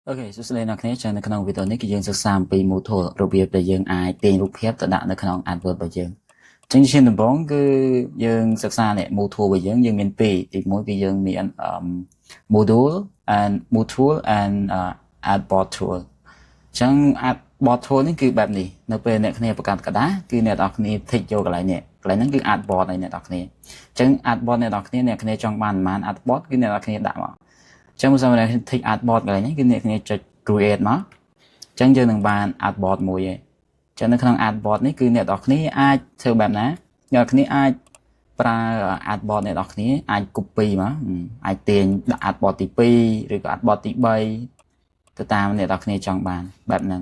Ok, số này là cái trong cái video này cái dương sẽ xem về mô thổ rồi việc để dương ai tiền rút phép tự đạoในขนม advert bởi dương chính trên đường bóng cứ dương sẽ xem này mô thổ bởi dương miền Tây thì mỗi cái dương miền module and adbot tool ចឹង adbot tool នេះគឺបែបនេះនៅពេលអ្នកគ្នាប្រកាន់កដាគឺអ្នកនរគ្នា tick យកកន្លែងនេះកន្លែងហ្នឹងគឺ adbot ហើយអ្នកនរគ្នាចឹង adbot អ្នកនរគ្នាចង់បានប៉ុន្មាន adbot គឺអ្នកនរគ្នាដាក់មកចឹងបើសិនជា tick adbot កន្លែងនេះគឺអ្នកគ្នាចុច create មកចឹងយើងនឹងបាន adbot មួយឯងចឹងនៅក្នុង adbot នេះគឺអ្នកនរគ្នាអាចធ្វើបែបណាអ្នកនរគ្នាអាចប្រើ adbot អ្នកនរគ្នាអាច copy មកអាចទាញដាក់ adbot ទី2ឬក៏ adbot ទី3ទៅតាមអ្នកនរគ្នាចង់បានបែបហ្នឹង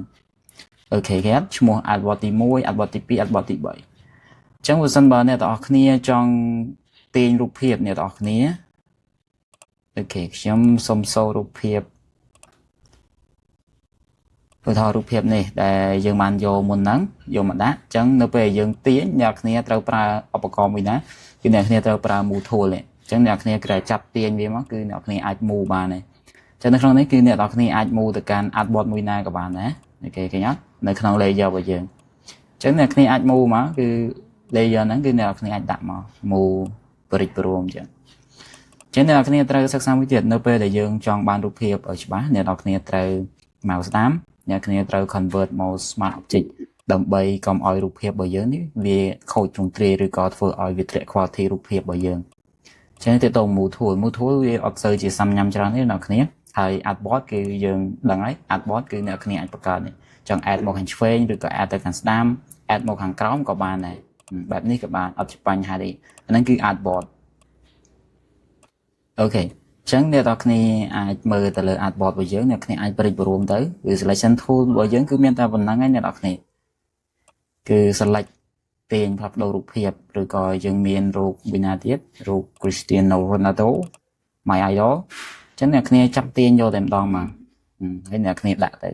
អូខេគេឈ្មោះ adbot ទី1 adbot ទី2 adbot ទី3អញ្ចឹងបើសិនបើអ្នកនរគ្នាចង់ទាញរូបភាពអ្នកនរគ្នាអូខេខ្ញុំសុំសូរូបភាពឧទាហរណ៍រូបភាពនេះដែលយើងបានយកមុនហ្នឹងយកមកដាក់អញ្ចឹងនៅពេលយើងទាញអ្នកគ្នាត្រូវប្រើឧបករណ៍មួយណាគឺអ្នកគ្នាត្រូវប្រើ move tool នេះអញ្ចឹងអ្នកគ្នាក្រៅចាប់ទាញវាមកគឺអ្នកគ្នាអាច move បានហើយចឹងនៅក្នុងនេះគឺអ្នកនរគ្នាអាច move ទៅកាន់ adbot មួយណាក៏បានដែរអូខេឃើញអត់នៅក្នុង layer របស់យើងអញ្ចឹងអ្នកគ្នាអាច move មកគឺ layer ហ្នឹងគឺអ្នកនរគ្នាអាចដាក់មក move បរិចព្រមអញ្ចឹងចឹងអ្នកនរគ្នាត្រូវសិក្សាមួយទៀតនៅពេលដែលយើងចង់បានរូបភាពឲ្យច្បាស់អ្នកនរគ្នាត្រូវមកស្ដាំអ្នកគ្នាត្រូវ convert មក smart object ដើម្បីកុំឲ្យរូបភាពរបស់យើងនេះវាខូចទ្រង់ទ្រាយឬក៏ធ្វើឲ្យវាធ្លាក់ quality រូបភាពរបស់យើងចឹងទៅទៅ move tool វាអត់សូវជាសាំញ៉ាំច្រើនទេអ្នកគ្នាហើយ adbot គឺយើងដឹងហើយ adbot គឺអ្នកគ្នាអាចបង្កើតចង់ add មកខាងឆ្វេងឬក៏ add ទៅខាងស្ដាំ add មកខាងក្រោមក៏បានដែរបែបនេះក៏បានអត់ជាបញ្ហាទេអាហ្នឹងគឺ adbot អូខេចឹងអ្នកនរគ្នាអាចមើលទៅលើ adbot របស់យើងអ្នកគ្នាអាចប្រិចបរួមទៅគឺ selection tool របស់យើងគឺមានតែប៉ុណ្្នឹងឯងអ្នកនរគ្នាគឺ select ទាញផ្លាស់ប្ដូររូបភាពឬក៏យើងមានរូបវិណាទៀតរូប Cristiano Ronaldo my idol ចឹងអ្នកគ្នាចាប់ទាញយកតែម្ដងមកហើយអ្នកគ្នាដាក់ទៅ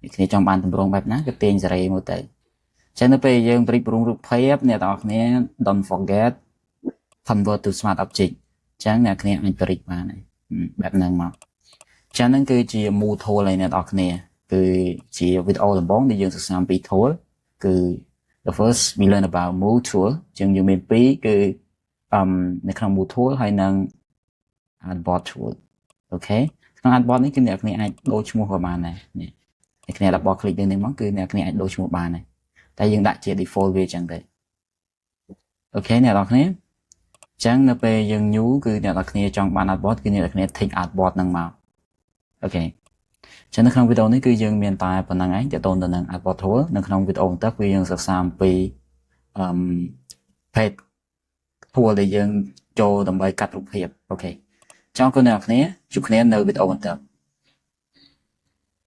អ្នកគ្នាចង់បានទម្រង់បែបណាក៏ទាញសេរីមកទៅចឹងនៅពេលយើងប្រិចបរួមរូបភាពអ្នកនរគ្នា don't forget convert to smart object ចឹងអ្នកគ្នាអាចប្រិចបានហើយបែបហ្នឹងមកចឹងហ្នឹងគឺជា move tool ហើយអ្នកនរគ្នាគឺជាវីដេអូដំបូងដែលយើងសិក្សាអំពី tool គឺ the first we learn about move tool ចឹងយើងមានពីរគឺនៅក្នុង move tool ហើយនិង adbot tool អូខេក្នុង adbot នេះគឺអ្នកគ្នាអាចដូរឈ្មោះក៏បានដែរនេះអ្នកគ្នាដាក់បោះ click លើនេះមកគឺអ្នកគ្នាអាចដូរឈ្មោះបានដែរតែយើងដាក់ជា default វាចឹងទៅអូខេអ្នកនរគ្នាចឹងនៅពេលយើង new គឺអ្នកនរគ្នាចង់បាន adbot គឺអ្នកនរគ្នា tick adbot ហ្នឹងមកអូខេចឹងនៅក្នុងវីដេអូនេះគឺយើងមានតែប៉ុណ្្នឹងឯងទាក់ទងទៅនឹង adbot tool នៅក្នុងវីដេអូបន្ទាប់គឺយើងសិក្សាអំពីpage tool ដែលយើងចូលដើម្បីកាត់រូបភាពអូខេចង់គុណអ្នកនរគ្នាជួបគ្នានៅវីដេអូបន្ទាប់